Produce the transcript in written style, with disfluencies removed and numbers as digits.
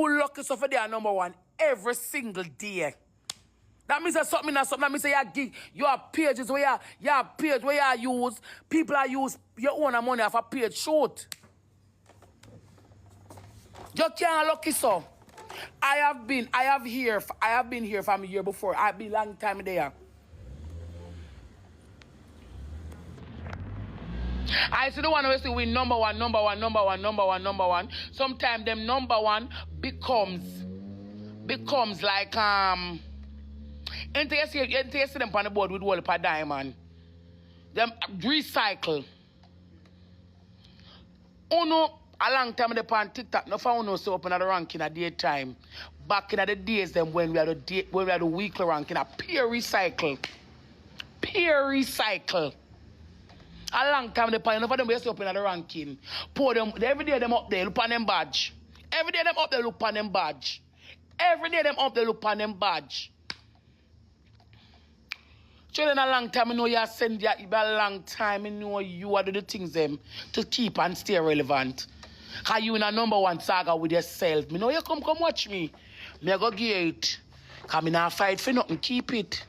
You lucky so for they are number one every single day. That means that something. That means that you have pages where you use, people are use your own money off a page shoot. You can't lucky so. I have been here from a year before. I've been long time there. I see the one who say we number one. Sometimes them number one becomes like until you see them on the board with wall per diamond. Them recycle. Unuh a long time they on TikTok. No for unuh so open at the ranking at daytime. Back in the days them when we had the weekly ranking, a peer recycle. A long time they pan enough of them just open at the ranking. Pour them every day them up there, look on them badge. Every day them up there look on them badge. Children a long time, I know you send you a long time, I know you are do the things them to keep and stay relevant. Cause you in a number one saga with yourself. Me know you come watch me. Me go give it. Cause me not fight for nothing, keep it.